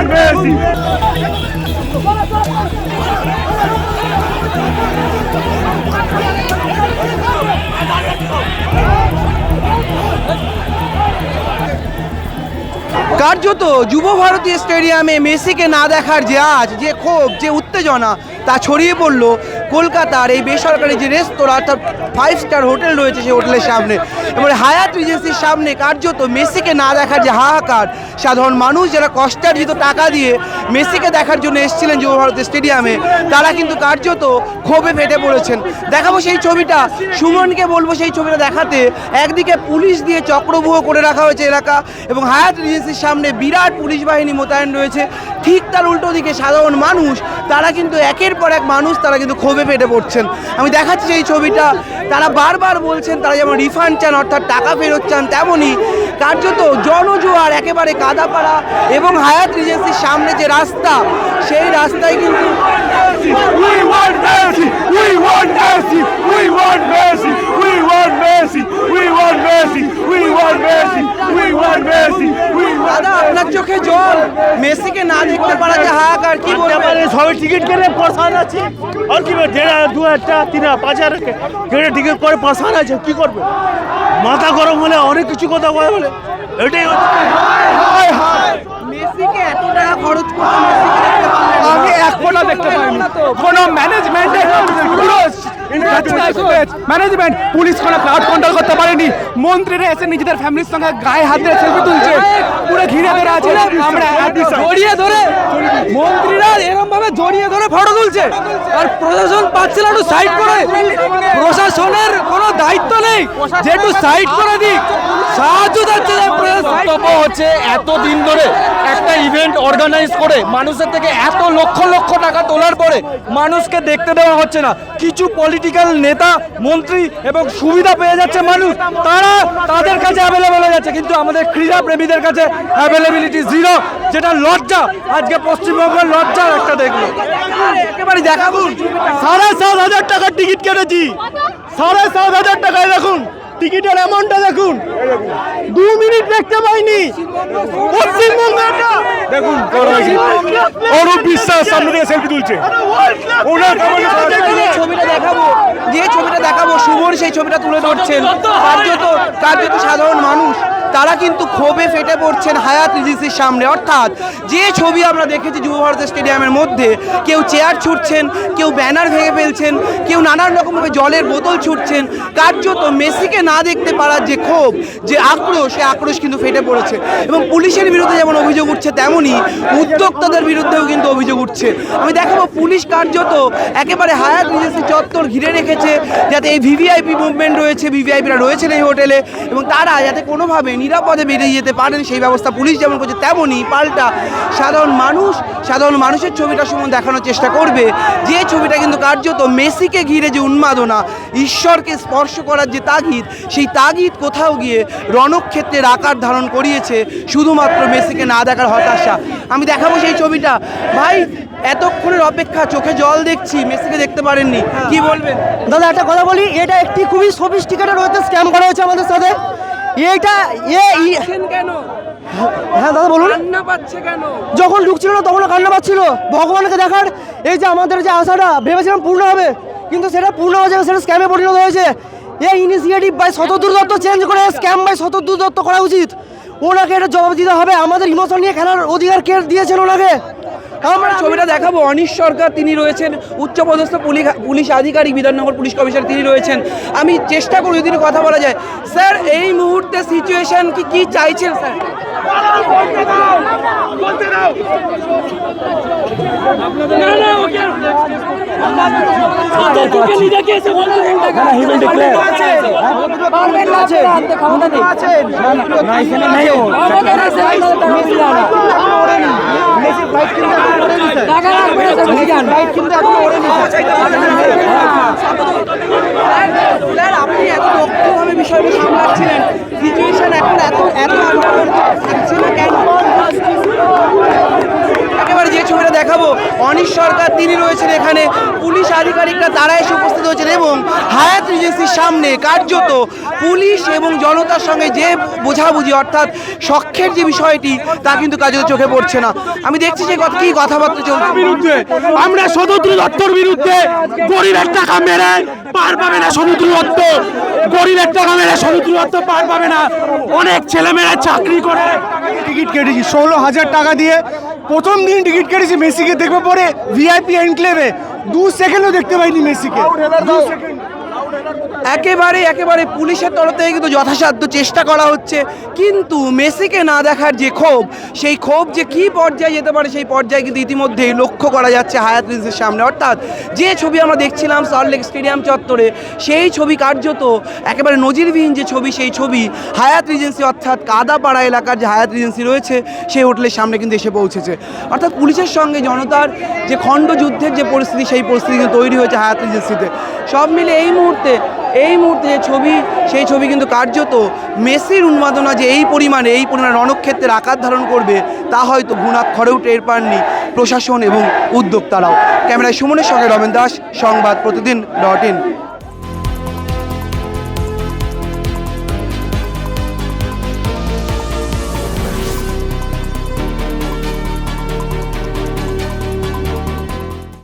want Messi! কার্যত যুব ভারতী স্টেডিয়ামে মেসিকে না দেখার যে আজ যে ক্ষোভ যে উত্তেজনা তা ছড়িয়ে পড়লো কলকাতার এই বেসরকারি যে রেস্তোরাঁ অর্থাৎ 5 স্টার হোটেল রয়েছে সেই হোটেলের সামনে এবং হায়াত রিজেন্সির সামনে কার্যত মেসিকে না দেখার যে হাহাকার সাধারণ মানুষ যারা কষ্টার্জিত টাকা দিয়ে মেসিকে দেখার জন্য এসেছিলেন যুব ভারতী স্টেডিয়ামে তারা কিন্তু কার্যত ক্ষোভে ফেটে পড়েছেন। দেখাবো সেই ছবিটা, সুমনকে বলবো সেই ছবিটা দেখাতে। একদিকে পুলিশ দিয়ে চক্রব্যূহ করে রাখা হয়েছে এলাকা এবং হায়াত রিজেন্সির সামনে বিরাট পুলিশ বাহিনী মোতায়েন রয়েছে। ঠিক তার উল্টো দিকে সাধারণ মানুষ তারা কিন্তু একের পর এক মানুষ তারা কিন্তু ক্ষোভে ফেটে পড়ছেন। আমি দেখাচ্ছি সেই ছবিটা, তারা বারবার বলছেন তারা যেমন রিফান্ড চান অর্থাৎ টাকা ফেরত চান, তেমনই কার্যত জনজোয়ার একেবারে কাদাপাড়া এবং হায়াত রিজেন্সির সামনে যে রাস্তা সেই রাস্তায় কিন্তু We want Messi! We want Messi! We want Messi! We want Messi! We want Messi! We want Messi! We want Messi! We want দাদা আপনার চোখে জল, মেসিকে না দেখতে পারা যে হাহাকার, কি বলবেন? সবাই টিকিট কেটে পরসান আছে আর কি 1,500 2,000 3,000 5,000 কেটে টিকিট করে পরসান আছে, কি করবে? মাথা গরম হলে অনেক কিছু কথা বলে, এটাই মেসিকে এত টাকা খরচ করতে মেসিকে দেখতে পারলেন না। আমি এক ফোঁটা দেখতে পাইনি। কোনো ম্যানেজমেন্ট পুলিশ কোনো ক্রাউড কন্ট্রোল করতে পারেনি। মন্ত্রীরা এসে নিজেদের ফ্যামিলির সঙ্গে গায়ে হাত দিয়ে সেলফি তুলছে, পুরো ঘিরে ধরে আছে। আমরা জড়িয়ে ধরে মন্ত্রীরা এরকম ভাবে জড়িয়ে ধরে ফটো তুলছে আর প্রশাসন পাচ্ছে না একটু সাইড করে। প্রশাসনের কোনো দায়িত্ব নেই যে একটু সাইড করে দিক, সাহায্য যাচ্ছে বক্তব্য হচ্ছে এতদিন ধরে একটা ইভেন্ট অর্গানাইজ করে মানুষের থেকে এত লক্ষ লক্ষ টাকা তোলার পরে মানুষকে দেখতে দেওয়া হচ্ছে না। কিছু পলিটিক্যাল নেতা মন্ত্রী এবং সুবিধা পেয়ে যাচ্ছে মানুষ, তারা তাদের কাছে অ্যাভেলেবেল হয়ে যাচ্ছে, কিন্তু আমাদের ক্রীড়া প্রেমীদের কাছে অ্যাভেলেবিলিটি জিরো, যেটা লজ্জা। আজকে পশ্চিমবঙ্গের লজ্জার একটা দেখলো। একেবারে দেখাবো 7,500 টাকার টিকিট কেটেছি, 7,500 টাকায় দেখুন টিকিটের অ্যামাউন্টটা দেখুন, 2 মিনিট দেখতে পাইনি। পশ্চিমবঙ্গে দেখুন অরূপ বিশ্বাস সামনে থেকে সেলফি তুলছে। ওনার ছবিটা দেখাবো, যে ছবিটা দেখাবো সুমন সেই ছবিটা তুলে ধরছেন। কার্যত সাধারণ মানুষ তারা কিন্তু ক্ষোভে ফেটে পড়ছেন হায়াত রিজেন্সির সামনে। অর্থাৎ যে ছবি আমরা দেখেছি যুব ভারত স্টেডিয়ামের মধ্যে, কেউ চেয়ার ছুটছেন, কেউ ব্যানার ভেঙে ফেলছেন, কেউ নানান রকমভাবে জলের বোতল ছুটছেন। কার্যত মেসিকে না দেখতে পারার যে ক্ষোভ যে আক্রোশ, সে আক্রোশ কিন্তু ফেটে পড়েছে এবং পুলিশের বিরুদ্ধে যেমন অভিযোগ উঠছে তেমনই উদ্যোক্তাদের বিরুদ্ধেও কিন্তু অভিযোগ উঠছে। আমি দেখাবো পুলিশ কার্যত একেবারে হায়াত রিজেন্সি চত্বর ঘিরে রেখেছে যাতে এই ভিভিআইপি মুভমেন্ট রয়েছে, ভিভিআইপিরা রয়েছেন এই হোটেলে এবং তারা যাতে কোনোভাবে নিরাপদে বেরিয়ে যেতে পারেন সেই ব্যবস্থা পুলিশ যেমন করছে, তেমনই পাল্টা সাধারণ মানুষের ছবিটা সুমন দেখানোর চেষ্টা করবে। যে ছবিটা কিন্তু কার্যত মেসিকে ঘিরে যে উন্মাদনা, ঈশ্বরকে স্পর্শ করার যে তাগিদ, সেই তাগিদ কোথাও গিয়ে রণক্ষেত্রের আকার ধারণ করিয়েছে শুধুমাত্র মেসিকে না দেখার হতাশা। আমি দেখাবো সেই ছবিটা। ভাই এতক্ষণের অপেক্ষা, চোখে জল দেখছি, মেসিকে দেখতে পারেননি, কি বলবেন? দাদা একটা কথা বলি, এটা একটি খুবই সফিস্টিকেটেড হতে স্ক্যাম করা হয়েছে আমাদের সাথে। এইটা কেন? হ্যাঁ দাদা বলুন। কান্না পাচ্ছে কেন? যখন ঢুকছিল না তখনও কান্না পাচ্ছিল। ভগবানকে দেখার এই যে আমাদের যে আশাটা ভেবেছিলাম পূর্ণ হবে, কিন্তু সেটা পূর্ণ হয়ে যাবে, সেটা স্ক্যামে পরিণত হয়েছে। এই initiative by Shatadru Dutta change করে স্ক্যাম বাই শতদ্রু দত্ত করা উচিত। ওনাকে এটা জবাব দিতে হবে। আমাদের ইমোশন নিয়ে খেলার অধিকার কে দিয়েছেন ওনাকে? আমরা ছবিটা দেখাবো। অনিশ সরকার তিনি রয়েছেন উচ্চপদস্থ পুলিশ আধিকারিক, বিধাননগর পুলিশ কমিশনার তিনি রয়েছেন। আমি চেষ্টা করি যদি কথা বলা যায়। স্যার এই মুহূর্তে সিচুয়েশন কি চাইছেন স্যার? আপনি এত দক্ষভাবে বিষয়টা সামলাচ্ছিলেন, সিচুয়েশন এখন এত থাকছে না কেন? একেবারে যে ছবিটা দেখাবো, অনিশ সরকার তিনি রয়েছেন এখানে, পুলিশ আধিকারিকরা তারা এসে উপস্থিত হয়েছেন এবং হায়াত রিজেন্সির সামনে কার্যত পুলিশ এবং জনতার সঙ্গে যে বোঝাবুঝি অর্থাৎ সখ্যের যে বিষয়টি তা কিন্তু কার্যত চোখে পড়ছে না। আমি দেখছি যে কি কথাবার্তা চলছে। বিরুদ্ধে আমরা শতদ্রু দত্তর বিরুদ্ধে, গরিবের টাকা মেরে পার পাবে না শতদ্রু দত্ত, গরিবের টাকা মেরে শতদ্রু দত্ত পার পাবে না। অনেক ছেলেমেয়েরা চাকরি করে টিকিট কেটেছি 16,000 টাকা দিয়ে, প্রথম দিন টিকিট কেটেছি মেসিকে দেখবে, পরে ভিআইপি এনক্লেভে 2 সেকেন্ডও দেখতে পাইনি মেসিকে। একেবারে পুলিশের তরফ থেকে কিন্তু যথাসাধ্য চেষ্টা করা হচ্ছে, কিন্তু মেসিকে না দেখার যে ক্ষোভ, সেই ক্ষোভ যে কী পর্যায়ে যেতে পারে সেই পর্যায়ে কিন্তু ইতিমধ্যেই লক্ষ্য করা যাচ্ছে হায়াত রিজেন্সির সামনে। অর্থাৎ যে ছবি আমরা দেখছিলাম সল্টলেক স্টেডিয়াম চত্বরে, সেই ছবি কার্যত একেবারে নজিরবিহীন যে ছবি, সেই ছবি হায়াত রিজেন্সি অর্থাৎ কাদাপাড়া এলাকার যে হায়াত রিজেন্সি রয়েছে সেই হোটেলের সামনে কিন্তু এসে পৌঁছেছে। অর্থাৎ পুলিশের সঙ্গে জনতার যে খণ্ডযুদ্ধের যে পরিস্থিতি, সেই পরিস্থিতি কিন্তু তৈরি হয়েছে হায়াত রিজেন্সিতে। সব মিলে এই মুহূর্তে যে ছবি, সেই ছবি কিন্তু কার্যত মেসির উন্মাদনা যে এই পরিমাণে রণক্ষেত্রের আকার ধারণ করবে তা হয়তো ঘুণাক্ষরেও টের পাননি প্রশাসন এবং উদ্যোক্তারাও। ক্যামেরায় সুমনের সঙ্গে রমেন দাস, সংবাদ প্রতিদিন .in।